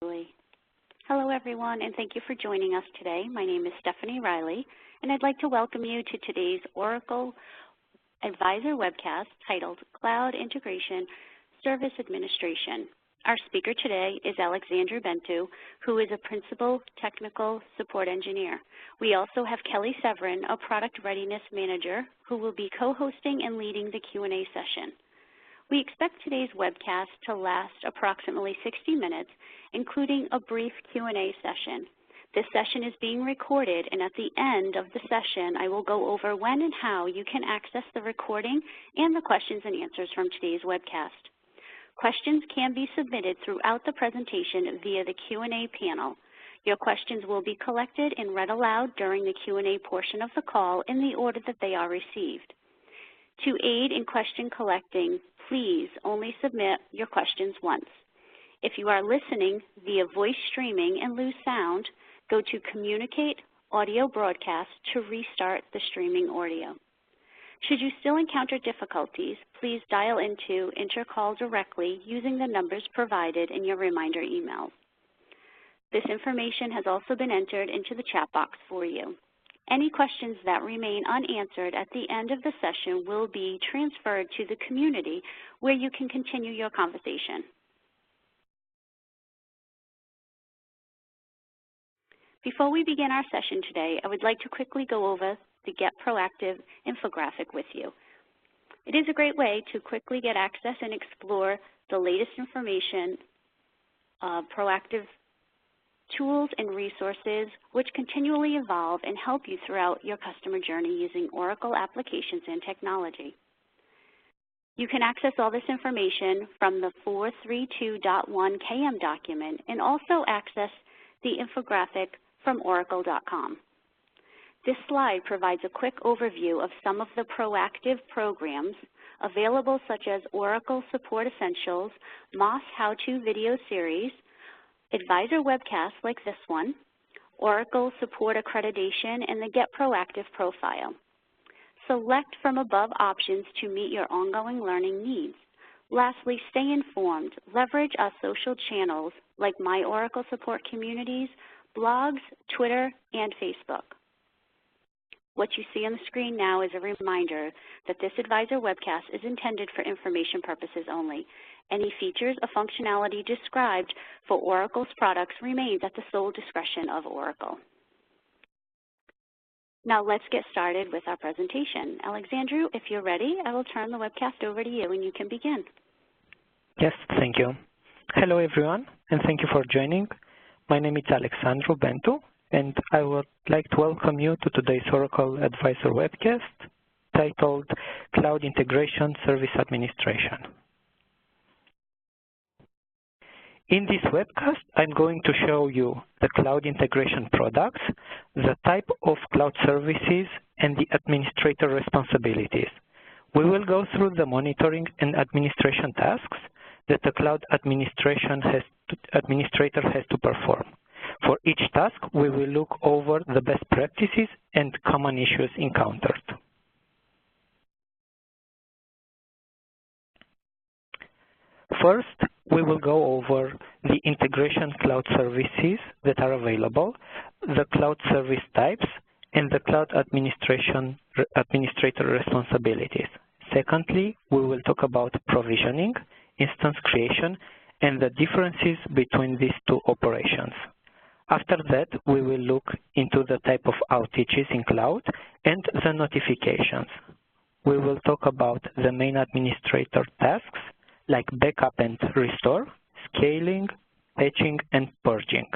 Hello, everyone, and thank you for joining us today. My name is Stephanie Riley, and I'd like to welcome you to today's Oracle Advisor webcast titled Cloud Integration Service Administration. Our speaker today is Alexandru Bentu, who is a Principal Technical Support Engineer. We also have Kelly Severin, a Product Readiness Manager, who will be co-hosting and leading the Q&A session. We expect today's webcast to last approximately 60 minutes, including a brief Q&A session. This session is being recorded, and at the end of the session, I will go over when and how you can access the recording and the questions and answers from today's webcast. Questions can be submitted throughout the presentation via the Q&A panel. Your questions will be collected and read aloud during the Q&A portion of the call in the order that they are received. To aid in question collecting, please only submit your questions once. If you are listening via voice streaming and lose sound, go to Communicate Audio Broadcast to restart the streaming audio. Should you still encounter difficulties, please dial into Intercall directly using the numbers provided in your reminder emails. This information has also been entered into the chat box for you. Any questions that remain unanswered at the end of the session will be transferred to the community where you can continue your conversation. Before we begin our session today, I would like to quickly go over the Get Proactive infographic with you. It is a great way to quickly get access and explore the latest information, proactive tools and resources which continually evolve and help you throughout your customer journey using Oracle applications and technology. You can access all this information from the 432.1 KM document and also access the infographic from oracle.com. This slide provides a quick overview of some of the proactive programs available, such as Oracle Support Essentials, MOS How-To Video Series, Advisor webcasts like this one, Oracle Support Accreditation, and the Get Proactive profile. Select from above options to meet your ongoing learning needs. Lastly, stay informed. Leverage our social channels like My Oracle Support Communities, blogs, Twitter, and Facebook. What you see on the screen now is a reminder that this Advisor webcast is intended for information purposes only. Any features or functionality described for Oracle's products remains at the sole discretion of Oracle. Now let's get started with our presentation. Alexandru, if you're ready, I will turn the webcast over to you and you can begin. Yes, thank you. Hello everyone, and thank you for joining. My name is Alexandru Bentu, and I would like to welcome you to today's Oracle Advisor webcast titled Cloud Integration Service Administration. In this webcast, I'm going to show you the cloud integration products, the type of cloud services, and the administrator responsibilities. We will go through the monitoring and administration tasks that the cloud administrator has to perform. For each task, we will look over the best practices and common issues encountered. First, we will go over the integration cloud services that are available, the cloud service types, and the cloud administrator responsibilities. Secondly, we will talk about provisioning, instance creation, and the differences between these two operations. After that, we will look into the type of outages in cloud and the notifications. We will talk about the main administrator tasks like backup and restore, scaling, patching, and purging.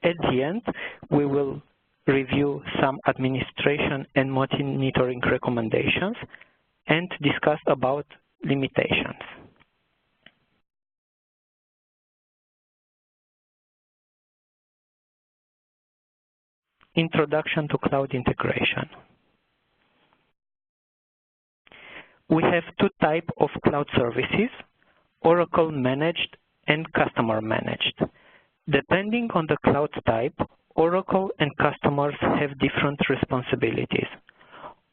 At the end, we will review some administration and monitoring recommendations and discuss about limitations. Introduction to cloud integration. We have two types of cloud services, Oracle managed and customer managed. Depending on the cloud type, Oracle and customers have different responsibilities.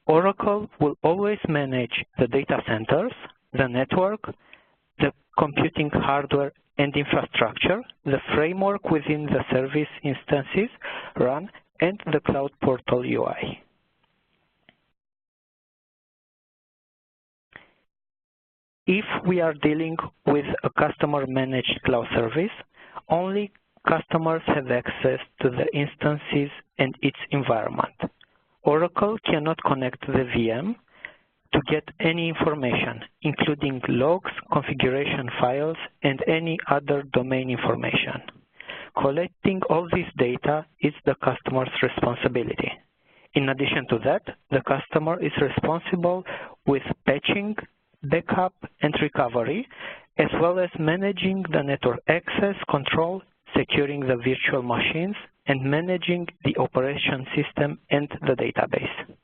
Oracle will always manage the data centers, the network, the computing hardware, and infrastructure, the framework within the service instances run, and the Cloud Portal UI. If we are dealing with a customer-managed cloud service, only customers have access to the instances and its environment. Oracle cannot connect to the VM to get any information, including logs, configuration files, and any other domain information. Collecting all this data is the customer's responsibility. In addition to that, the customer is responsible with patching, backup, and recovery, as well as managing the network access control, securing the virtual machines, and managing the operation system and the database.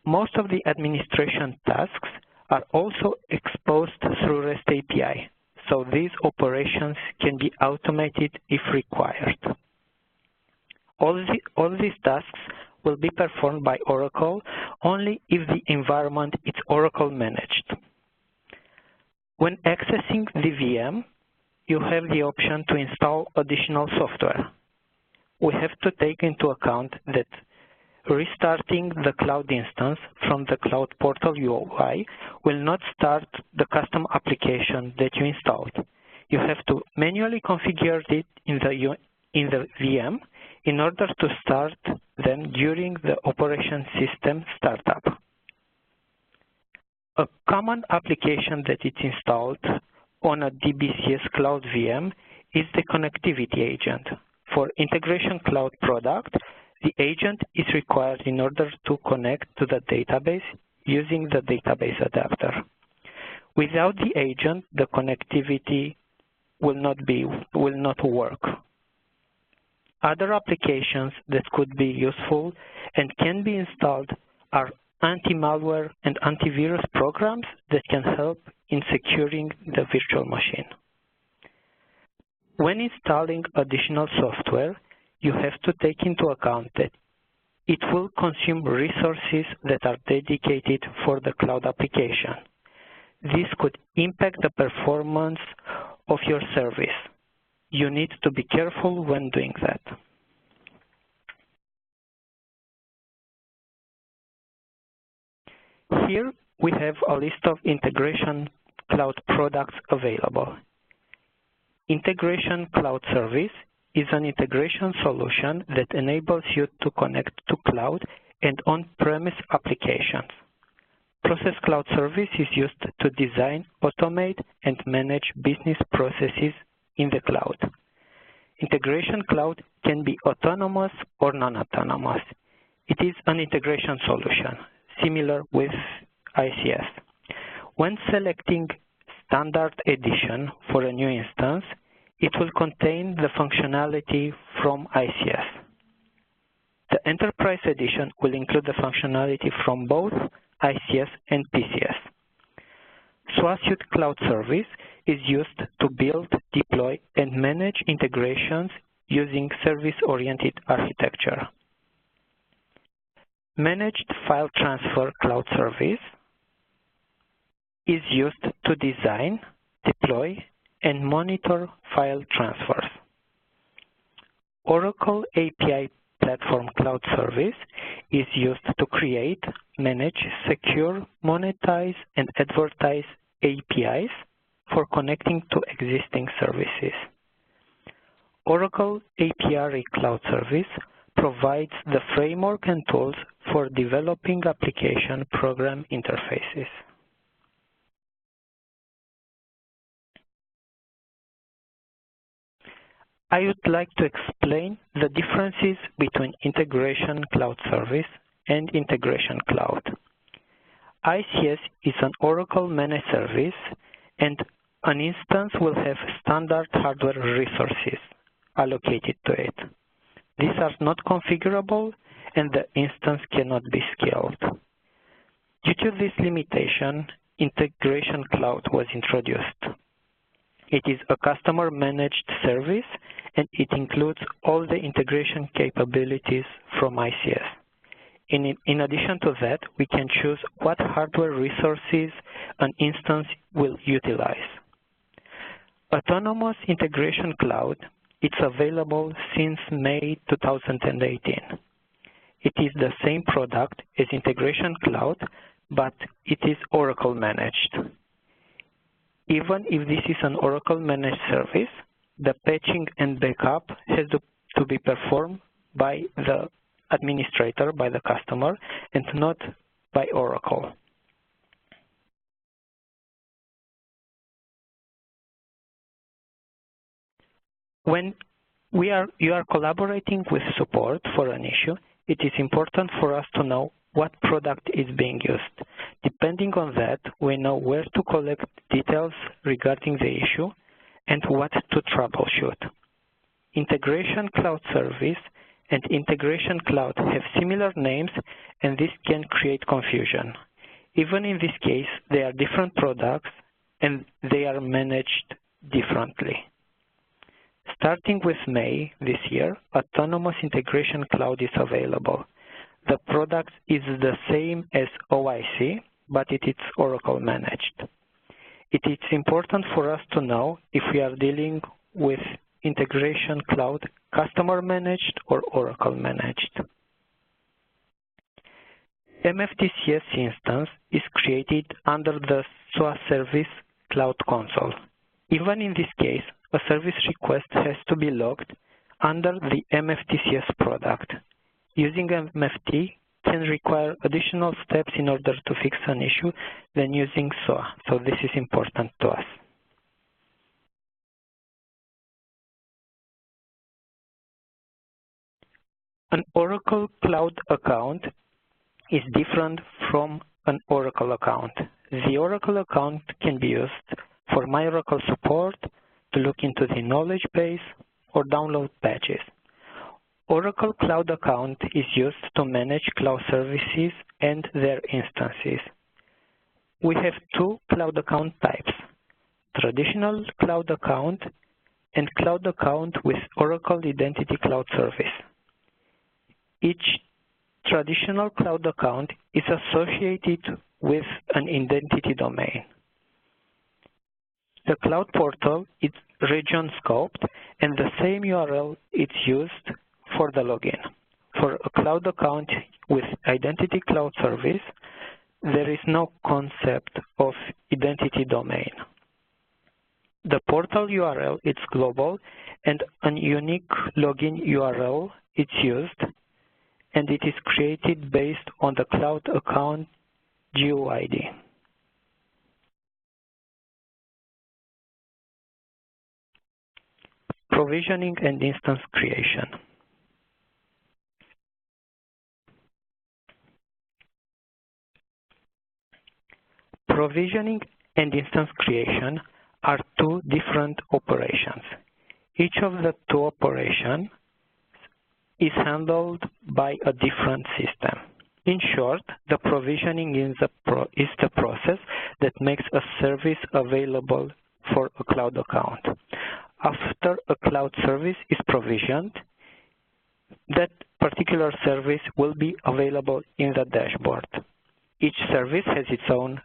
Most of the administration tasks are also exposed through REST API, so these operations can be automated if required. All these tasks will be performed by Oracle only if the environment is Oracle managed. When accessing the VM, you have the option to install additional software. We have to take into account that restarting the cloud instance from the Cloud Portal UI will not start the custom application that you installed. You have to manually configure it in the VM in order to start them during the operation system startup. A common application that is installed on a DBCS Cloud VM is the connectivity agent. For Integration Cloud product, the agent is required in order to connect to the database using the database adapter. Without the agent, the connectivity will not work. Other applications that could be useful and can be installed are anti-malware and antivirus programs that can help in securing the virtual machine. When installing additional software, you have to take into account that it will consume resources that are dedicated for the cloud application. This could impact the performance of your service. You need to be careful when doing that. Here we have a list of Integration Cloud products available. Integration Cloud Service is an integration solution that enables you to connect to cloud and on-premise applications. Process Cloud Service is used to design, automate, and manage business processes in the cloud. Integration Cloud can be autonomous or non-autonomous. It is an integration solution, similar with ICS. When selecting Standard Edition for a new instance, it will contain the functionality from ICS. The Enterprise Edition will include the functionality from both ICS and PCS. SWASUITE Cloud Service is used to build, deploy, and manage integrations using service-oriented architecture. Managed File Transfer Cloud Service is used to design, deploy, and monitor file transfers. Oracle API Platform Cloud Service is used to create, manage, secure, monetize, and advertise APIs for connecting to existing services. Oracle API Cloud Service provides the framework and tools for developing application program interfaces. I would like to explain the differences between Integration Cloud Service and Integration Cloud. ICS is an Oracle managed service, and an instance will have standard hardware resources allocated to it. These are not configurable, and the instance cannot be scaled. Due to this limitation, Integration Cloud was introduced. It is a customer-managed service, and it includes all the integration capabilities from ICS. In addition to that, we can choose what hardware resources an instance will utilize. Autonomous Integration Cloud, it's available since May 2018. It is the same product as Integration Cloud, but it is Oracle managed. Even if this is an Oracle managed service, the patching and backup has to be performed by the administrator, by the customer, and not by Oracle. When you are collaborating with support for an issue, it is important for us to know what product is being used. Depending on that, we know where to collect details regarding the issue and what to troubleshoot. Integration Cloud Service and Integration Cloud have similar names, and this can create confusion. Even in this case, they are different products and they are managed differently. Starting with May this year, Autonomous Integration Cloud is available. The product is the same as OIC, but it is Oracle managed. It is important for us to know if we are dealing with Integration Cloud customer managed or Oracle managed. MFTCS instance is created under the SOA Service Cloud Console. Even in this case, a service request has to be logged under the MFTCS product. Using MFT can require additional steps in order to fix an issue than using SOA, so this is important to us. An Oracle Cloud account is different from an Oracle account. The Oracle account can be used for My Oracle support, to look into the knowledge base, or download patches. Oracle Cloud account is used to manage cloud services and their instances. We have two cloud account types, traditional cloud account and cloud account with Oracle Identity Cloud Service. Each traditional cloud account is associated with an identity domain. The cloud portal is region scoped, and the same URL is used for the login. For a cloud account with Identity Cloud Service, there is no concept of identity domain. The portal URL is global, and a unique login URL is used, and it is created based on the cloud account GUID. Provisioning and instance creation. Provisioning and instance creation are two different operations. Each of the two operations is handled by a different system. In short, the provisioning is the process that makes a service available for a cloud account. After a cloud service is provisioned, that particular service will be available in the dashboard. Each service has its own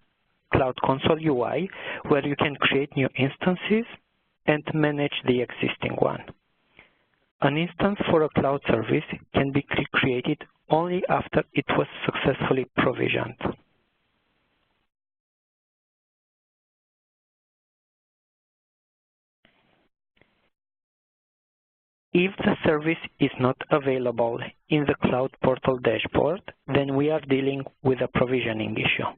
Cloud Console UI, where you can create new instances and manage the existing one. An instance for a cloud service can be created only after it was successfully provisioned. If the service is not available in the Cloud Portal dashboard, then we are dealing with a provisioning issue.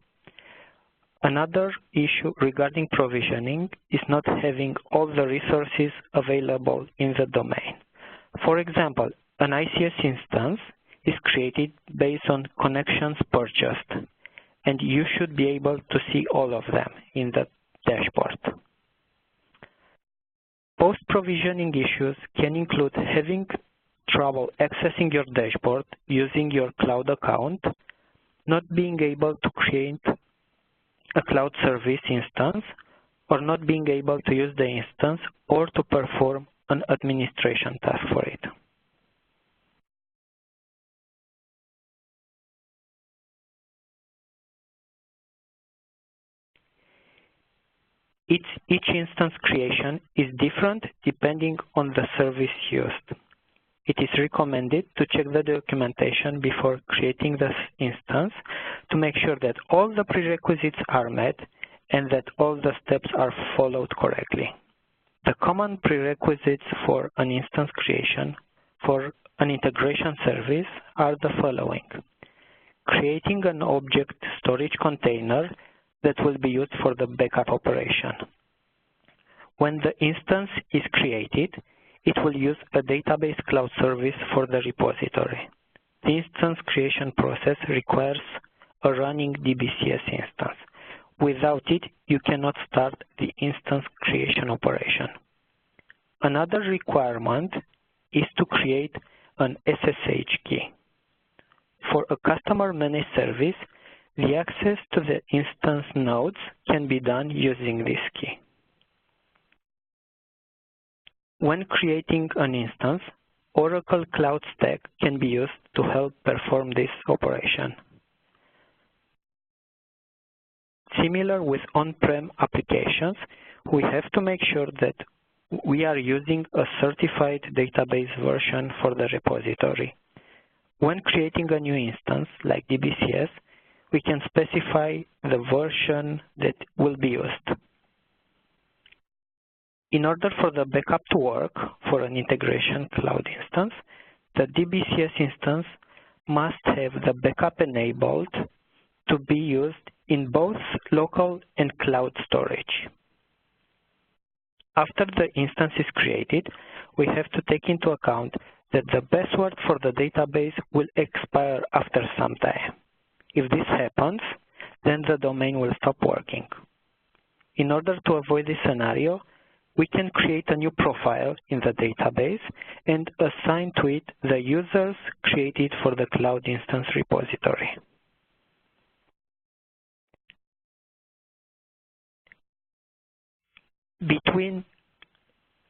Another issue regarding provisioning is not having all the resources available in the domain. For example, an ICS instance is created based on connections purchased, and you should be able to see all of them in the dashboard. Post-provisioning issues can include having trouble accessing your dashboard using your cloud account, not being able to create a cloud service instance, or not being able to use the instance or to perform an administration task for it. Each instance creation is different depending on the service used. It is recommended to check the documentation before creating this instance to make sure that all the prerequisites are met and that all the steps are followed correctly. The common prerequisites for an instance creation for an integration service are the following: creating an object storage container that will be used for the backup operation. When the instance is created, it will use a database cloud service for the repository. The instance creation process requires a running DBCS instance. Without it, you cannot start the instance creation operation. Another requirement is to create an SSH key. For a customer-managed service, the access to the instance nodes can be done using this key. When creating an instance, Oracle Cloud Stack can be used to help perform this operation. Similar with on-prem applications, we have to make sure that we are using a certified database version for the repository. When creating a new instance, like DBCS, we can specify the version that will be used. In order for the backup to work for an integration cloud instance, the DBCS instance must have the backup enabled to be used in both local and cloud storage. After the instance is created, we have to take into account that the password for the database will expire after some time. If this happens, then the domain will stop working. In order to avoid this scenario, we can create a new profile in the database and assign to it the users created for the cloud instance repository. Between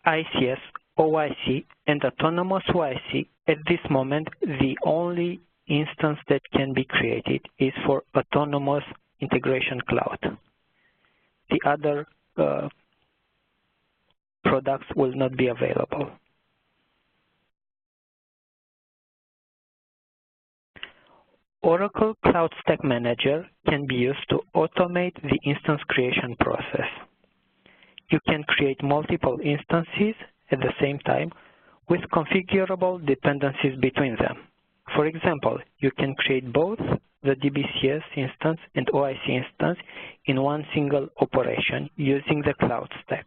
ICS, OIC, and autonomous OIC, at this moment, the only instance that can be created is for autonomous integration cloud. The other products will not be available. Oracle Cloud Stack Manager can be used to automate the instance creation process. You can create multiple instances at the same time with configurable dependencies between them. For example, you can create both the DBCS instance and OIC instance in one single operation using the Cloud Stack.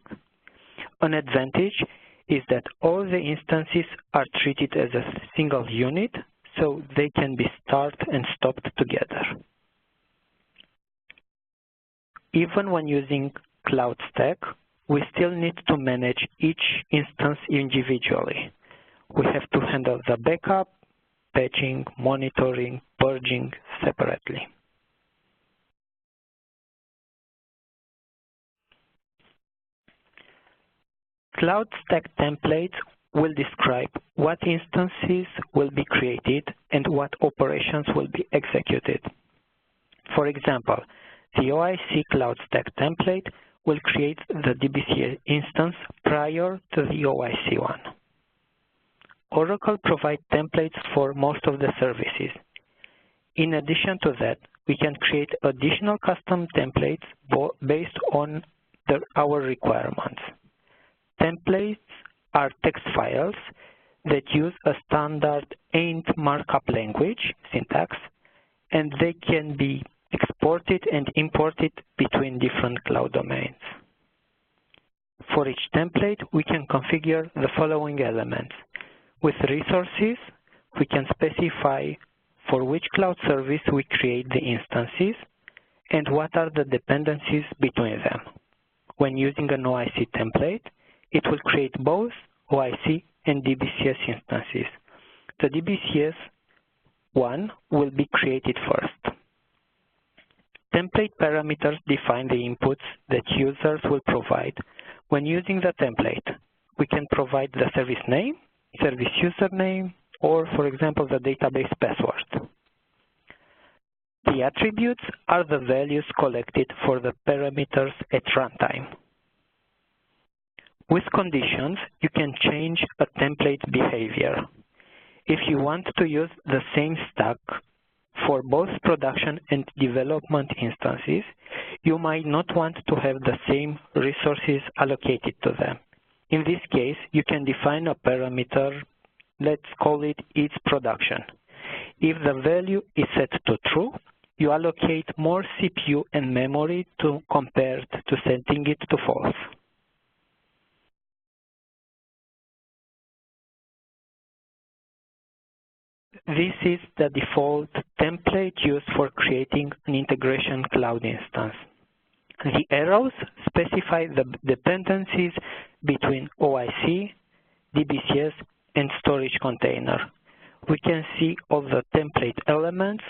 An advantage is that all the instances are treated as a single unit, so they can be started and stopped together. Even when using Cloud Stack, we still need to manage each instance individually. We have to handle the backup, patching, monitoring, purging separately. Cloud Stack templates will describe what instances will be created and what operations will be executed. For example, the OIC Cloud Stack template will create the DBCS instance prior to the OIC one. Oracle provides templates for most of the services. In addition to that, we can create additional custom templates based on our requirements. Templates are text files that use a standard AINT markup language syntax, and they can be exported and imported between different cloud domains. For each template, we can configure the following elements. With resources, we can specify for which cloud service we create the instances and what are the dependencies between them. When using an OIC template, it will create both OIC and DBCS instances. The DBCS one will be created first. Template parameters define the inputs that users will provide. When using the template, we can provide the service name, service username, or, for example, the database password. The attributes are the values collected for the parameters at runtime. With conditions, you can change a template behavior. If you want to use the same stack for both production and development instances, you might not want to have the same resources allocated to them. In this case, you can define a parameter, let's call it its production. If the value is set to true, you allocate more CPU and memory compared to setting it to false. This is the default template used for creating an integration cloud instance. The arrows specify the dependencies between OIC, DBCS, and storage container. We can see all the template elements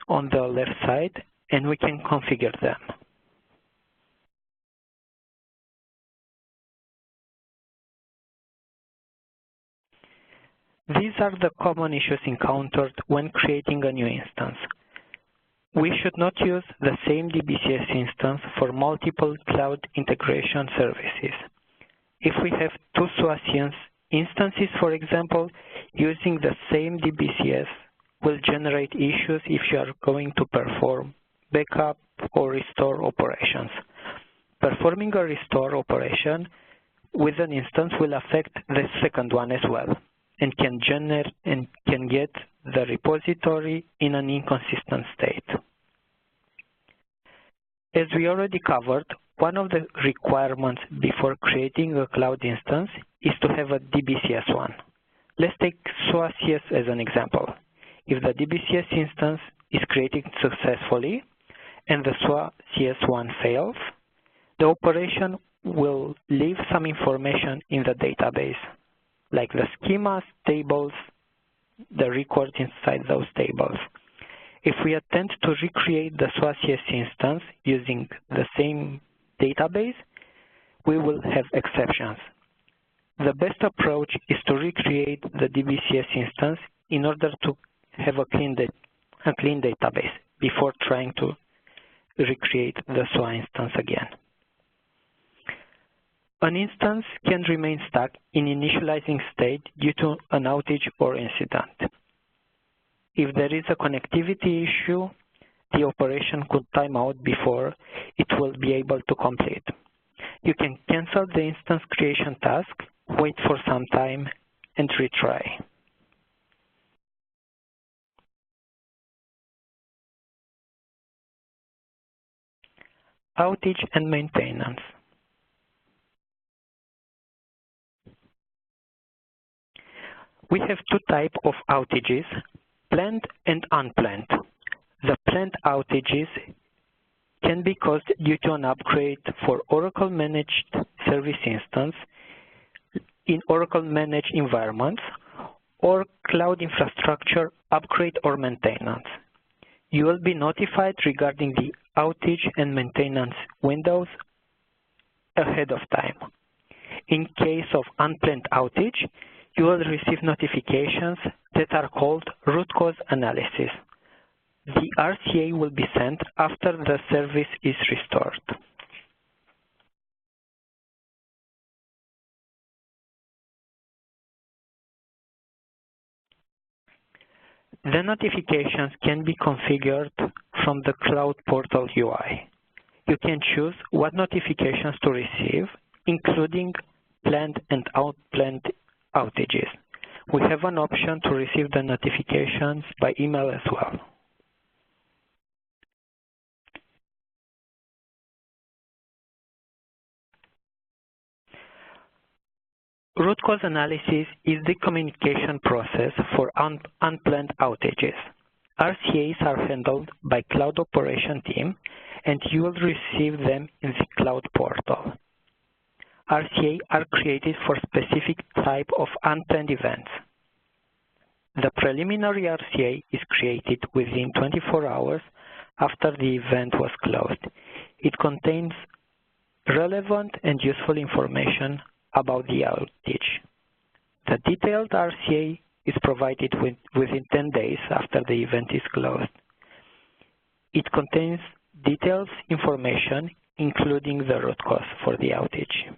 on the left side, and we can configure them. These are the common issues encountered when creating a new instance. We should not use the same DBCS instance for multiple cloud integration services. If we have two SOA instances, for example, using the same DBCS will generate issues if you are going to perform backup or restore operations. Performing a restore operation with an instance will affect the second one as well, and can get the repository in an inconsistent state. As we already covered, one of the requirements before creating a cloud instance is to have a DBCS one. Let's take SOA-CS as an example. If the DBCS instance is created successfully and the SOA-CS1 fails, the operation will leave some information in the database, like the schemas, tables, the records inside those tables. If we attempt to recreate the SOA-CS instance using the same database, we will have exceptions. The best approach is to recreate the DBCS instance in order to have a clean database before trying to recreate the SOA instance again. An instance can remain stuck in initializing state due to an outage or incident. If there is a connectivity issue, the operation could time out before it will be able to complete. You can cancel the instance creation task, wait for some time, and retry. Outage and maintenance. We have two types of outages, planned and unplanned. The planned outages can be caused due to an upgrade for Oracle Managed Service Instance in Oracle Managed Environments or cloud infrastructure upgrade or maintenance. You will be notified regarding the outage and maintenance windows ahead of time. In case of unplanned outage, you will receive notifications that are called root cause analysis. The RCA will be sent after the service is restored. The notifications can be configured from the Cloud Portal UI. You can choose what notifications to receive, including planned and unplanned outages. We have an option to receive the notifications by email as well. Root cause analysis is the communication process for unplanned outages. RCAs are handled by Cloud Operation Team, and you will receive them in the Cloud Portal. RCA are created for specific type of unplanned events. The preliminary RCA is created within 24 hours after the event was closed. It contains relevant and useful information about the outage. The detailed RCA is provided within 10 days after the event is closed. It contains detailed information, including the root cause for the outage.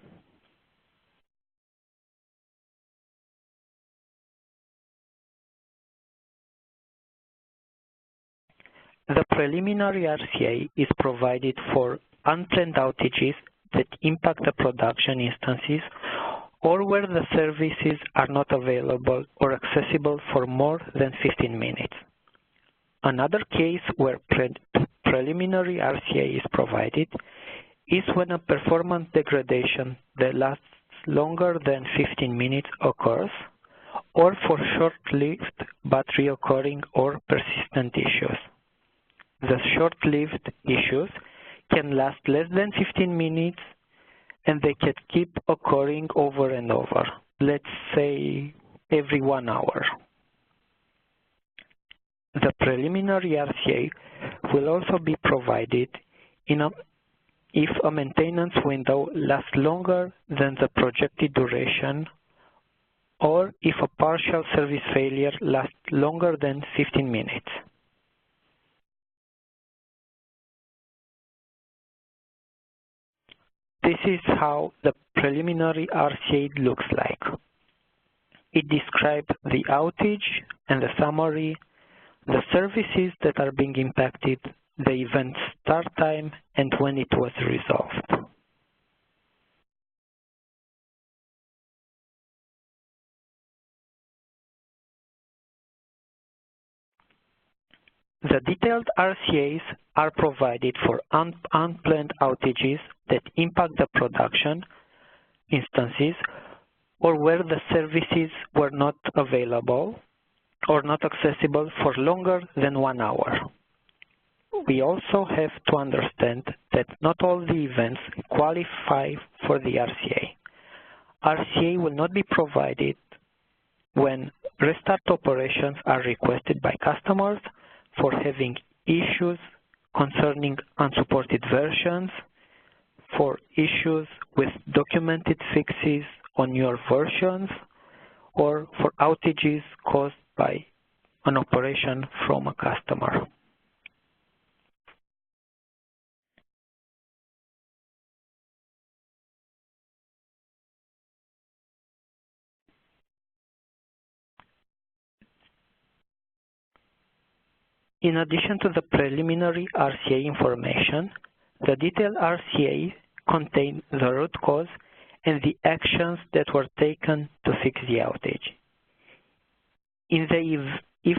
The preliminary RCA is provided for unplanned outages that impact the production instances or where the services are not available or accessible for more than 15 minutes. Another case where preliminary RCA is provided is when a performance degradation that lasts longer than 15 minutes occurs, or for short-lived but reoccurring or persistent issues. The short-lived issues can last less than 15 minutes and they can keep occurring over and over, let's say every 1 hour. The preliminary RCA will also be provided if a maintenance window lasts longer than the projected duration or if a partial service failure lasts longer than 15 minutes. This is how the preliminary RCA looks like. It describes the outage and the summary, the services that are being impacted, the event start time, and when it was resolved. The detailed RCAs are provided for unplanned outages that impact the production instances or where the services were not available or not accessible for longer than 1 hour. We also have to understand that not all the events qualify for the RCA. RCA will not be provided when restart operations are requested by customers for having issues concerning unsupported versions, for issues with documented fixes on your versions, or for outages caused by an operation from a customer. In addition to the preliminary RCA information, the detailed RCA contains the root cause and the actions that were taken to fix the outage. If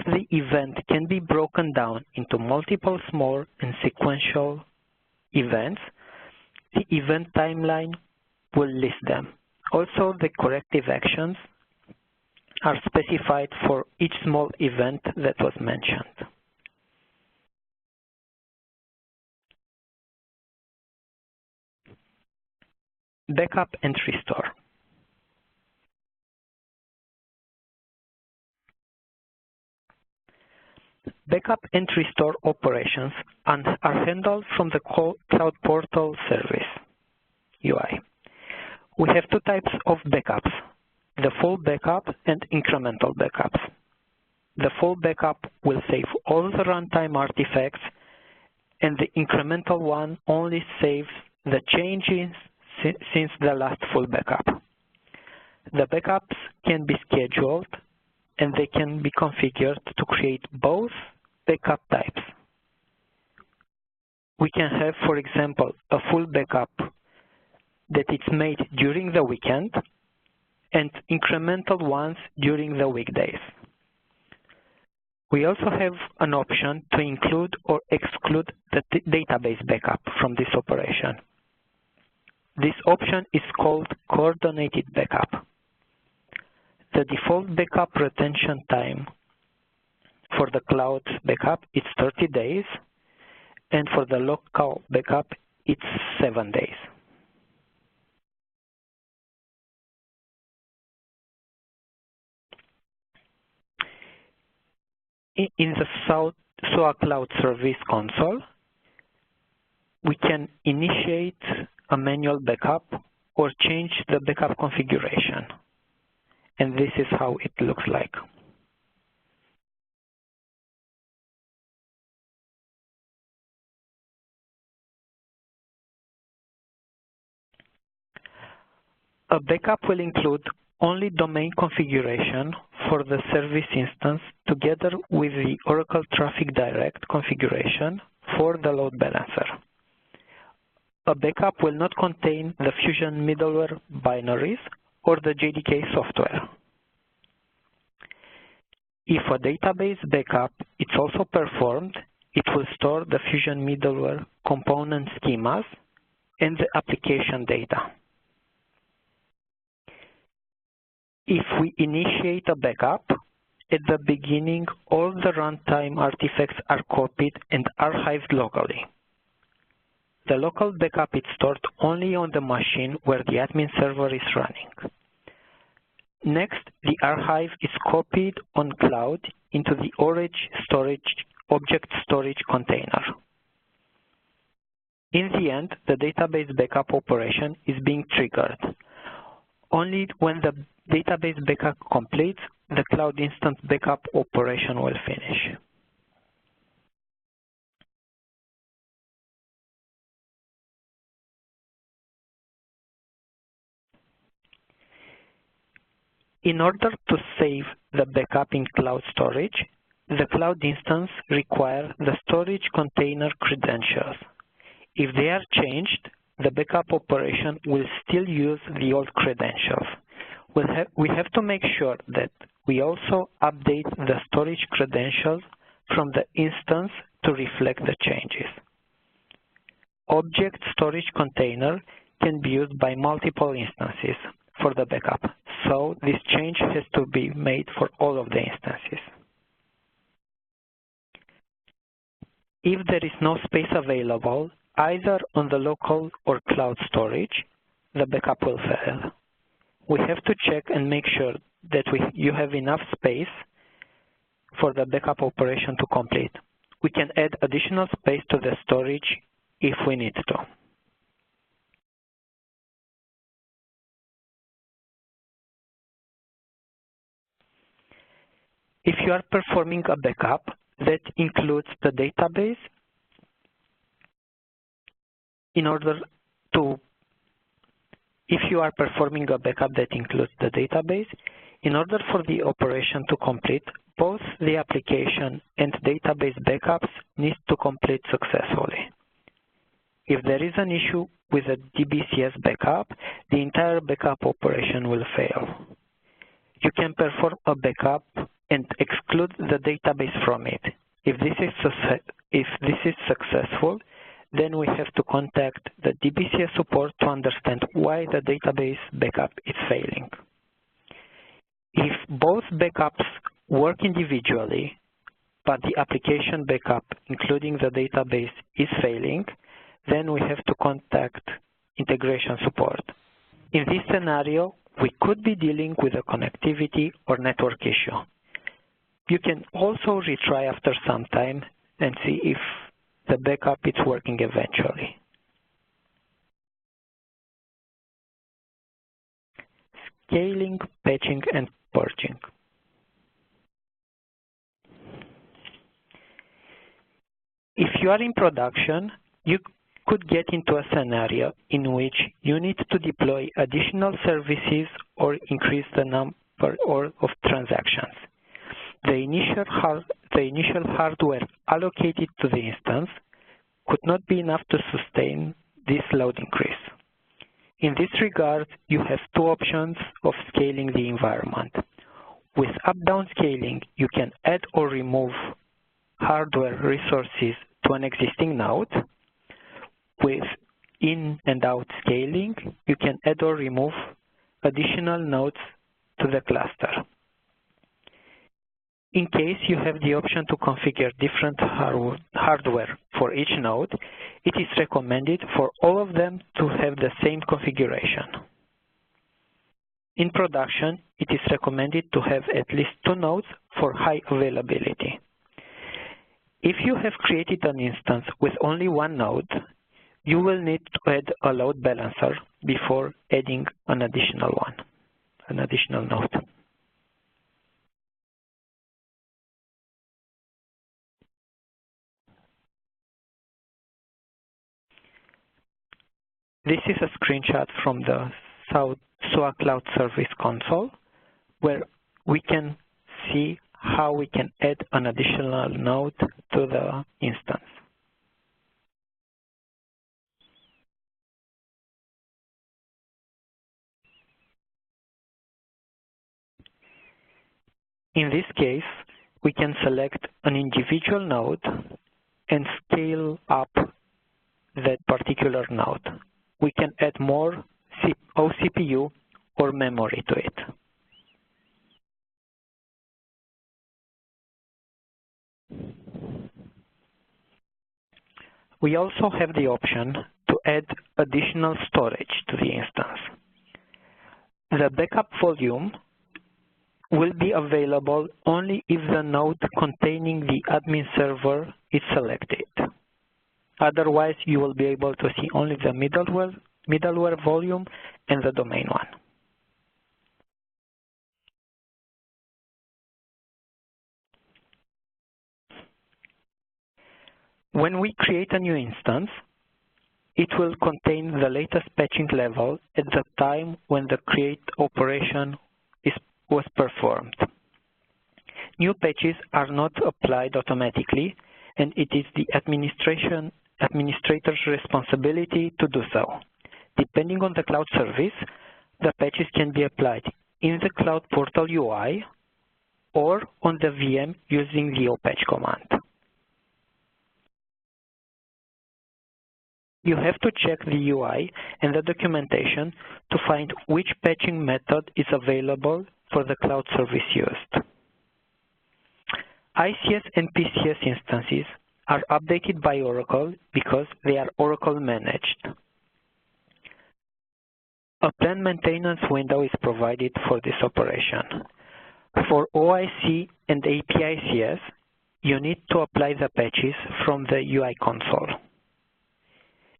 the event can be broken down into multiple small and sequential events, the event timeline will list them. Also, the corrective actions are specified for each small event that was mentioned. Backup and restore. Backup and restore operations are handled from the Cloud Portal service UI. We have two types of backups, the full backup and incremental backups. The full backup will save all the runtime artifacts, and the incremental one only saves the changes since the last full backup. The backups can be scheduled and they can be configured to create both backup types. We can have, for example, a full backup that it's made during the weekend and incremental ones during the weekdays. We also have an option to include or exclude the database backup from this operation. This option is called coordinated backup. The default backup retention time for the cloud backup is 30 days, and for the local backup, it's 7 days. In the SOA Cloud Service console, we can initiate a manual backup or change the backup configuration. And this is how it looks like. A backup will include only domain configuration for the service instance together with the Oracle Traffic Direct configuration for the load balancer. A backup will not contain the Fusion middleware binaries or the JDK software. If a database backup is also performed, it will store the Fusion middleware component schemas and the application data. If we initiate a backup, at the beginning all the runtime artifacts are copied and archived locally. The local backup is stored only on the machine where the admin server is running. Next, the archive is copied on cloud into the object storage container. In the end, the database backup operation is being triggered. Only when the database backup completes, the cloud instance backup operation will finish. In order to save the backup in cloud storage, the cloud instance requires the storage container credentials. If they are changed, the backup operation will still use the old credentials. We have to make sure that we also update the storage credentials from the instance to reflect the changes. Object storage container can be used by multiple instances for the backup, so this change has to be made for all of the instances. If there is no space available, either on the local or cloud storage, the backup will fail. We have to check and make sure that you have enough space for the backup operation to complete. We can add additional space to the storage if we need to. If you are performing a backup that includes the database, if you are performing a backup that includes the database, in order for the operation to complete, both the application and database backups need to complete successfully. If there is an issue with a DBCS backup, the entire backup operation will fail. You can perform a backup and exclude the database from it. If this is successful, then we have to contact the DBCS support to understand why the database backup is failing. If both backups work individually, but the application backup, including the database, is failing, then we have to contact integration support. In this scenario, we could be dealing with a connectivity or network issue. You can also retry after some time and see if the backup is working eventually. Scaling, patching, and purging. If you are in production, you could get into a scenario in which you need to deploy additional services or increase the number of transactions. The initial hardware allocated to the instance could not be enough to sustain this load increase. In this regard, you have two options of scaling the environment. With up-down scaling, you can add or remove hardware resources to an existing node. With in and out scaling, you can add or remove additional nodes to the cluster. In case you have the option to configure different hardware for each node, it is recommended for all of them to have the same configuration. In production, it is recommended to have at least 2 nodes for high availability. If you have created an instance with only 1 node, you will need to add a load balancer before adding an additional node. This is a screenshot from the SUA Cloud Service Console, where we can see how we can add an additional node to the instance. In this case, we can select an individual node and scale up that particular node. We can add more OCPU or memory to it. We also have the option to add additional storage to the instance. The backup volume will be available only if the node containing the admin server is selected. Otherwise, you will be able to see only the middleware volume and the domain one. When we create a new instance, it will contain the latest patching level at the time when the create operation was performed. New patches are not applied automatically, and it is the administrator's responsibility to do so. Depending on the cloud service, the patches can be applied in the Cloud Portal UI or on the VM using the opatch command. You have to check the UI and the documentation to find which patching method is available for the cloud service used. ICS and PCS instances are updated by Oracle because they are Oracle managed. A planned maintenance window is provided for this operation. For OIC and APICS, you need to apply the patches from the UI console.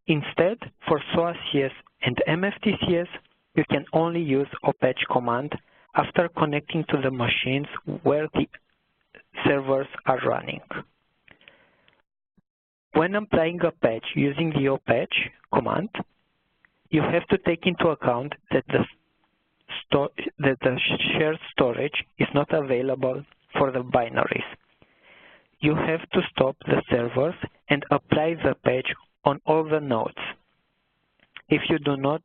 Instead, for SOACS and MFTCS, you can only use opatch command after connecting to the machines where the servers are running. When applying a patch using the opatch command, you have to take into account that the shared storage is not available for the binaries. You have to stop the servers and apply the patch on all the nodes. If you do not,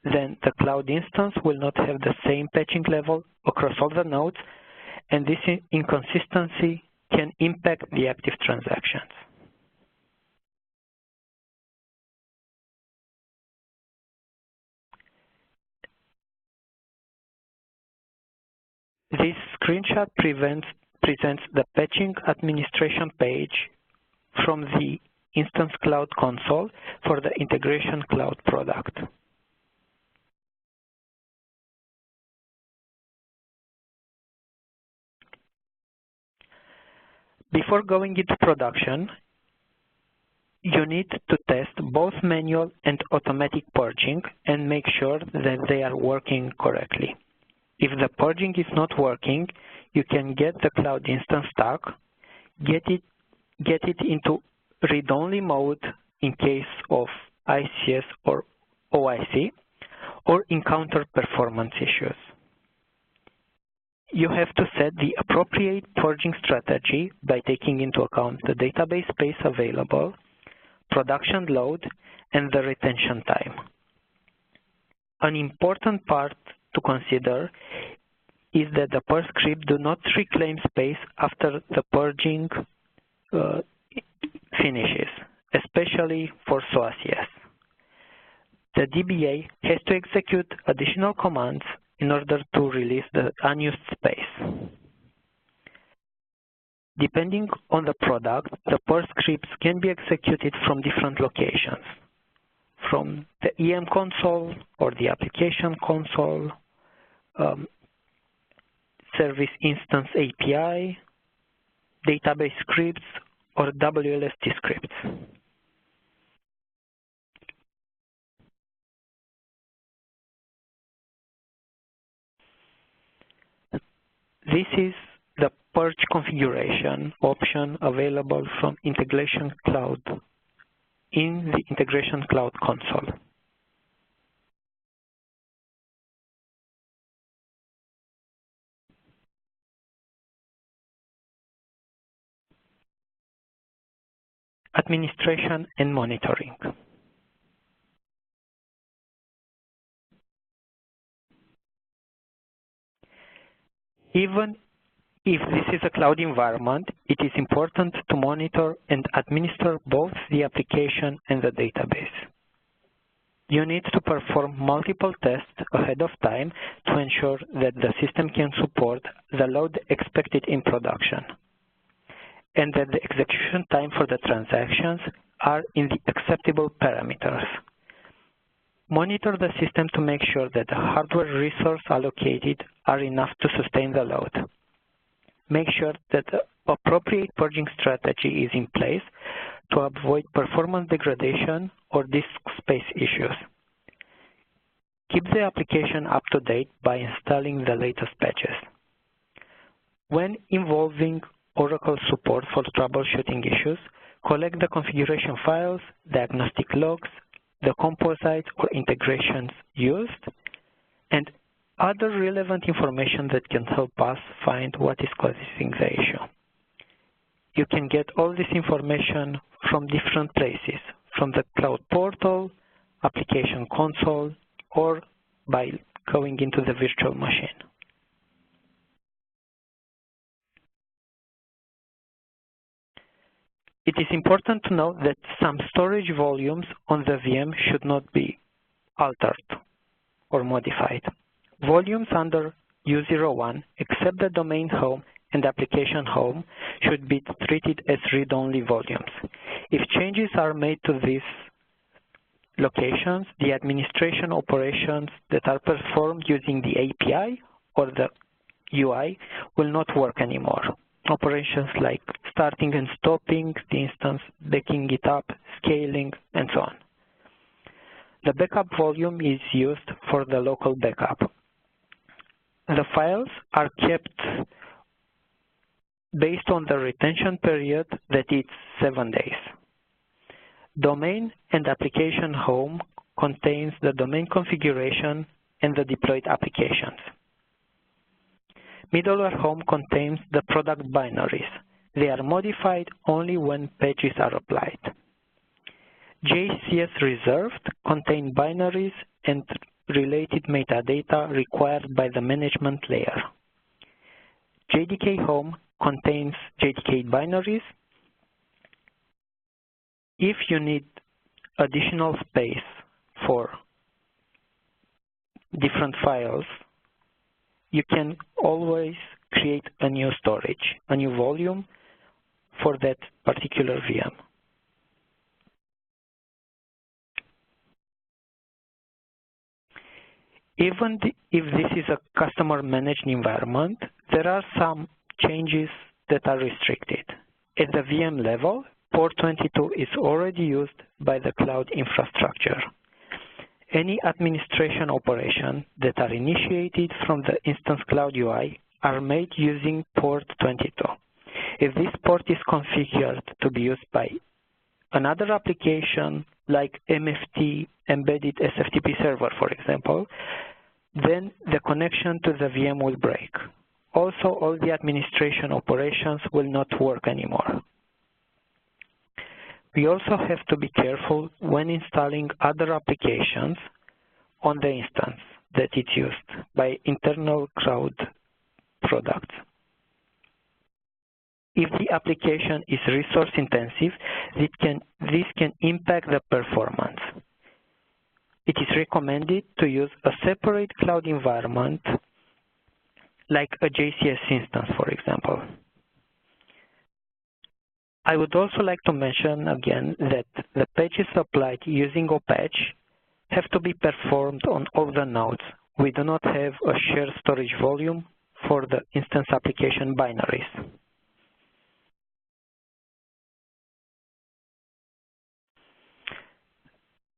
then the cloud instance will not have the same patching level across all the nodes, and this inconsistency can impact the active transactions. This screenshot presents the patching administration page from the Instance Cloud console for the Integration Cloud product. Before going into production, you need to test both manual and automatic purging and make sure that they are working correctly. If the purging is not working, you can get the cloud instance stuck, get it into read-only mode in case of ICS or OIC, or encounter performance issues. You have to set the appropriate purging strategy by taking into account the database space available, production load, and the retention time. An important part to consider is that the purge script do not reclaim space after the purging finishes, especially for SOACS. The DBA has to execute additional commands in order to release the unused space. Depending on the product, the purge scripts can be executed from different locations, from the EM console or the application console, service instance API, database scripts, or WLST scripts. This is the purge configuration option available from Integration Cloud in the Integration Cloud console. administration and monitoring. Even if this is a cloud environment, it is important to monitor and administer both the application and the database. You need to perform multiple tests ahead of time to ensure that the system can support the load expected in production, and that the execution time for the transactions are in the acceptable parameters. Monitor the system to make sure that the hardware resources allocated are enough to sustain the load. Make sure that the appropriate purging strategy is in place to avoid performance degradation or disk space issues. Keep the application up to date by installing the latest patches. When involving Oracle support for troubleshooting issues, collect the configuration files, diagnostic logs, the composite or integrations used, and other relevant information that can help us find what is causing the issue. You can get all this information from different places, from the cloud portal, application console, or by going into the virtual machine. It is important to note that some storage volumes on the VM should not be altered or modified. Volumes under U01, except the domain home and application home, should be treated as read-only volumes. If changes are made to these locations, the administration operations that are performed using the API or the UI will not work anymore. Operations like starting and stopping the instance, backing it up, scaling, and so on. The backup volume is used for the local backup. The files are kept based on the retention period, that is 7 days. Domain and application home contains the domain configuration and the deployed applications. Middleware home contains the product binaries. They are modified only when patches are applied. JCS reserved contain binaries and related metadata required by the management layer. JDK home contains JDK binaries. If you need additional space for different files, you can always create a new storage, a new volume for that particular VM. Even if this is a customer-managed environment, there are some changes that are restricted. At the VM level, port 22 is already used by the cloud infrastructure. Any administration operation that are initiated from the Instance Cloud UI are made using port 22. If this port is configured to be used by another application like MFT embedded SFTP server, for example, then the connection to the VM will break. Also, all the administration operations will not work anymore. We also have to be careful when installing other applications on the instance that is used by internal cloud products. If the application is resource intensive, this can impact the performance. It is recommended to use a separate cloud environment like a JCS instance, for example. I would also like to mention again that the patches applied using OPatch have to be performed on all the nodes. We do not have a shared storage volume for the instance application binaries.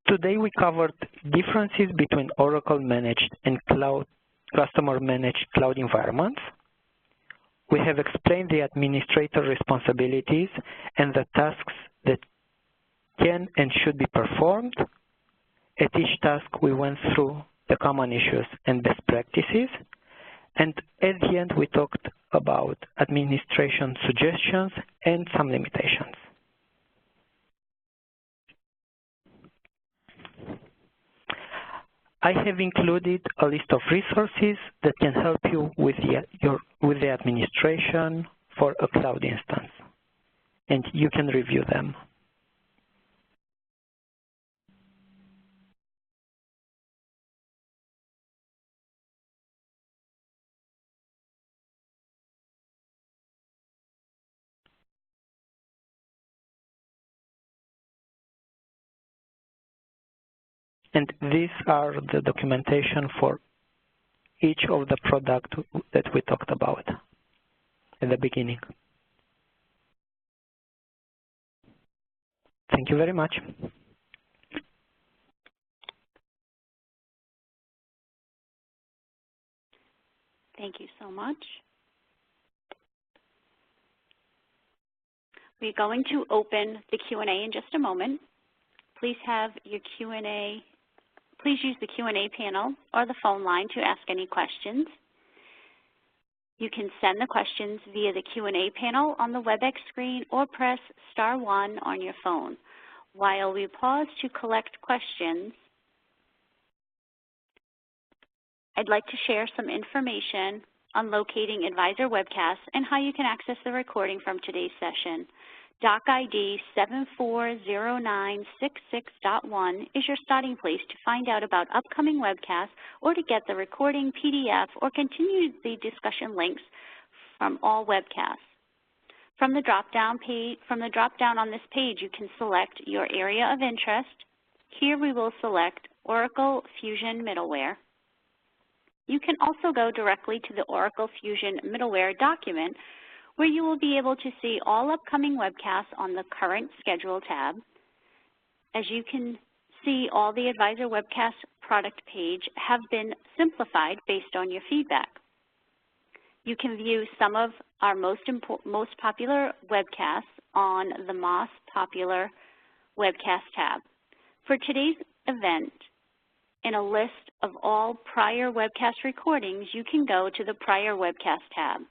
Today we covered differences between Oracle managed and customer managed cloud environments. We have explained the administrator responsibilities and the tasks that can and should be performed. At each task, we went through the common issues and best practices. And at the end, we talked about administration suggestions and some limitations. I have included a list of resources that can help you with the administration for a cloud instance, and you can review them. And these are the documentation for each of the products that we talked about at the beginning. Thank you very much. Thank you so much. We're going to open the Q&A in just a moment. Please have your Q&A. Please use the Q&A panel or the phone line to ask any questions. You can send the questions via the Q&A panel on the WebEx screen or press *1 on your phone. While we pause to collect questions, I'd like to share some information on locating Advisor Webcast and how you can access the recording from today's session. Doc ID 740966.1 is your starting place to find out about upcoming webcasts or to get the recording PDF or continue the discussion links from all webcasts. From the drop-down on this page, you can select your area of interest. Here we will select Oracle Fusion Middleware. You can also go directly to the Oracle Fusion Middleware document, where you will be able to see all upcoming webcasts on the Current Schedule tab. As you can see, all the Advisor Webcast product page have been simplified based on your feedback. You can view some of our most popular webcasts on the Most Popular Webcast tab. For today's event, in a list of all prior webcast recordings, you can go to the Prior Webcast tab.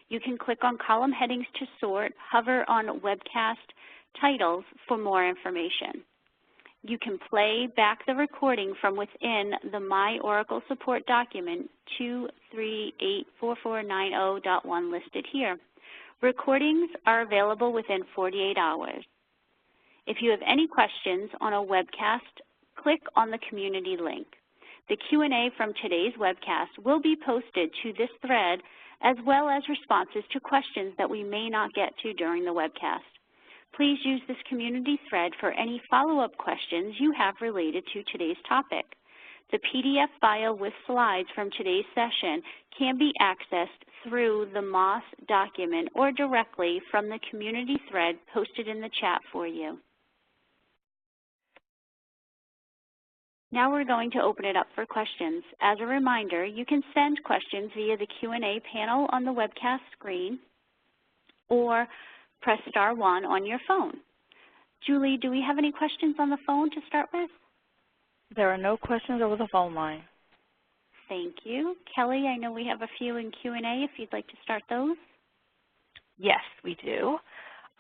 You can click on column headings to sort, hover on webcast titles for more information. You can play back the recording from within the My Oracle Support document 2384490.1 listed here. Recordings are available within 48 hours. If you have any questions on a webcast, click on the community link. The Q&A from today's webcast will be posted to this thread, as well as responses to questions that we may not get to during the webcast. Please use this community thread for any follow-up questions you have related to today's topic. The PDF file with slides from today's session can be accessed through the MOS document or directly from the community thread posted in the chat for you. Now we're going to open it up for questions. As a reminder, you can send questions via the Q&A panel on the webcast screen or press *1 on your phone. Julie, do we have any questions on the phone to start with? There are no questions over the phone line. Thank you. Kelly, I know we have a few in Q&A if you'd like to start those. Yes, we do.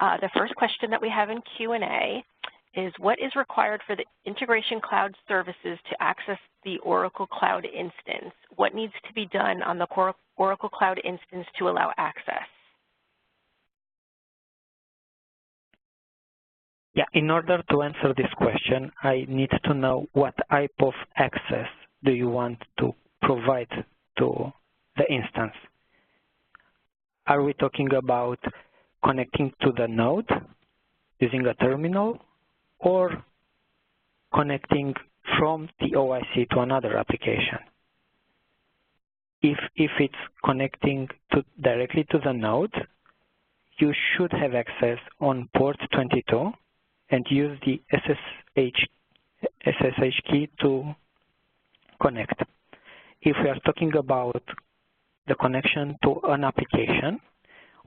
The first question that we have in Q&A is, what is required for the Integration Cloud services to access the Oracle Cloud instance? What needs to be done on the Oracle Cloud instance to allow access? Yeah, in order to answer this question, I need to know what type of access do you want to provide to the instance. Are we talking about connecting to the node using a terminal, or connecting from the OIC to another application? If it's connecting directly to the node, you should have access on port 22 and use the SSH key to connect. If we are talking about the connection to an application,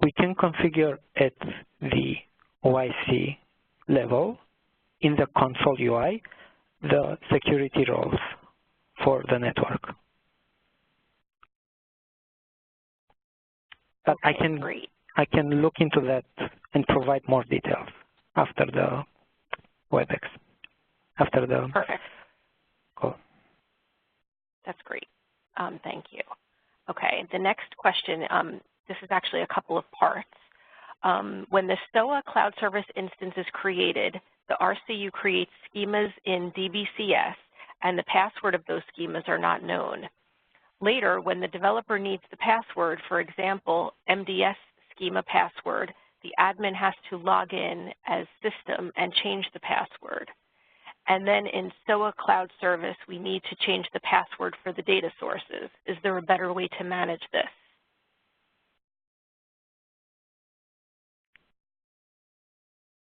we can configure at the OIC level in the console UI the security roles for the network. But I can look into that and provide more details after the WebEx, after the Perfect. call. That's great. Thank you. Okay, the next question, this is actually a couple of parts. When the SOA Cloud Service instance is created, the RCU creates schemas in DBCS, and the password of those schemas are not known. Later, when the developer needs the password, for example, MDS schema password, the admin has to log in as system and change the password. And then in SOA Cloud Service, we need to change the password for the data sources. Is there a better way to manage this?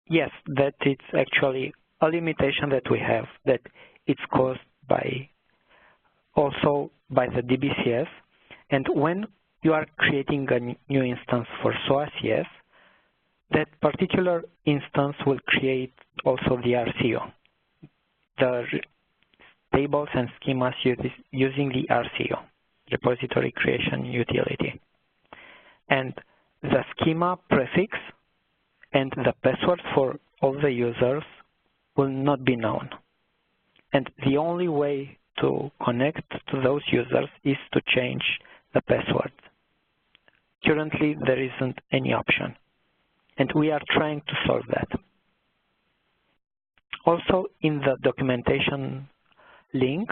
Yes, that it's actually a limitation that we have, that it's caused by also by the DBCS. And when you are creating a new instance for SOACS, that particular instance will create also the RCU, the tables and schemas using the RCU, repository creation utility. And the schema prefix and the password for all the users will not be known. And the only way to connect to those users is to change the password. Currently, there isn't any option, and we are trying to solve that. Also, in the documentation link,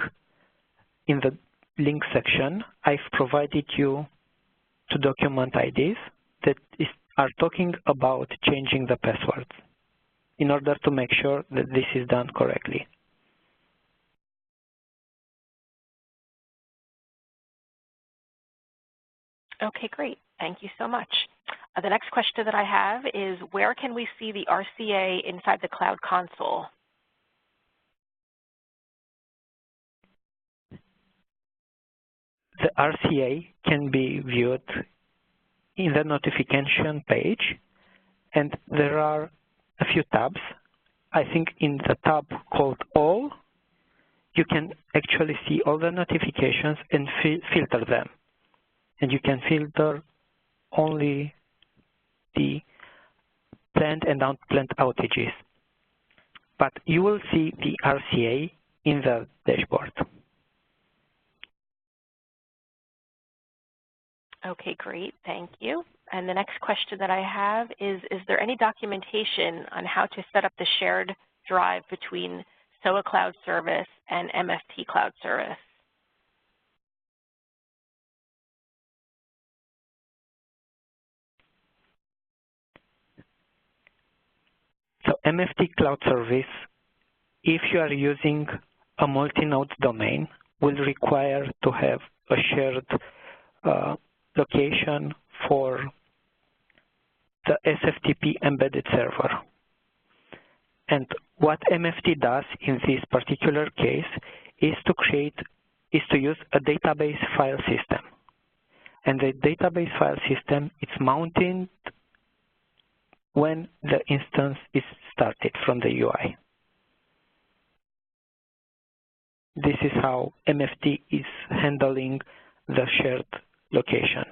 in the link section, I've provided you two document IDs that are talking about changing the passwords in order to make sure that this is done correctly. Okay, great. Thank you so much. The next question that I have is, where can we see the RCA inside the Cloud Console? The RCA can be viewed in the notification page, and there are a few tabs. I think in the tab called All, you can actually see all the notifications and filter them. And you can filter only the planned and unplanned outages. But you will see the RCA in the dashboard. Okay, great. Thank you. And the next question that I have is there any documentation on how to set up the shared drive between SOA Cloud Service and MFT Cloud Service? So MFT Cloud Service, if you are using a multi-node domain, will require to have a shared location for the SFTP embedded server. And what MFT does in this particular case is to use a database file system. And the database file system is mounted when the instance is started from the UI. This is how MFT is handling the shared location.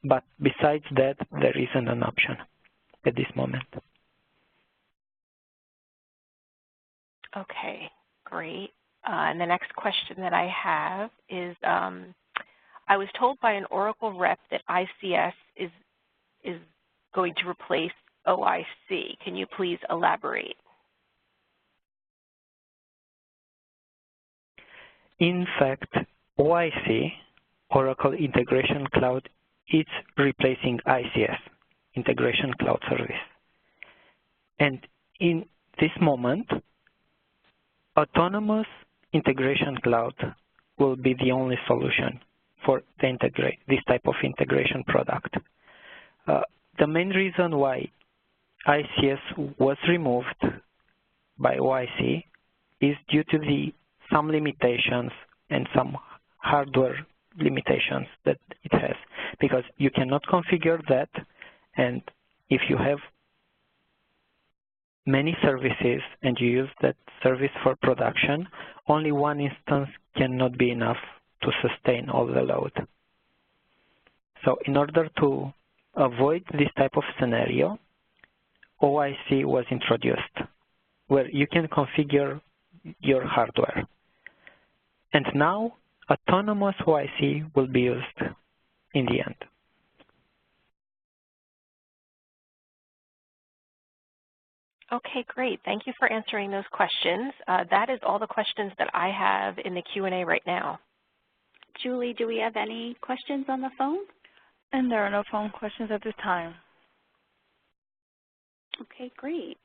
But besides that, there isn't an option at this moment. Okay, great. And the next question that I have is, I was told by an Oracle rep that ICS is going to replace OIC. Can you please elaborate? In fact, OIC, Oracle Integration Cloud, is replacing ICS, Integration Cloud Service. And in this moment, Autonomous Integration Cloud will be the only solution for this type of integration product. The main reason why ICS was removed by OIC is due to some limitations and some hardware limitations that it has, because you cannot configure that, and if you have many services and you use that service for production, only one instance cannot be enough to sustain all the load. So in order to avoid this type of scenario, OIC was introduced, where you can configure your hardware. And now autonomous OIC will be used in the end. Okay, great. Thank you for answering those questions. That is all the questions that I have in the Q&A right now. Julie, do we have any questions on the phone? And there are no phone questions at this time. Okay, great.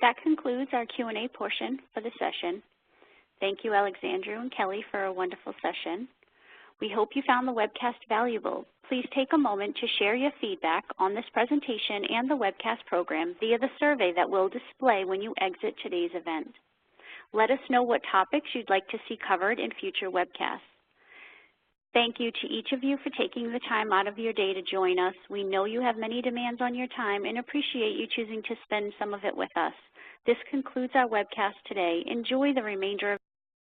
That concludes our Q&A portion for the session. Thank you, Alexandru and Kelly, for a wonderful session. We hope you found the webcast valuable. Please take a moment to share your feedback on this presentation and the webcast program via the survey that will display when you exit today's event. Let us know what topics you'd like to see covered in future webcasts. Thank you to each of you for taking the time out of your day to join us. We know you have many demands on your time and appreciate you choosing to spend some of it with us. This concludes our webcast today. Enjoy the remainder of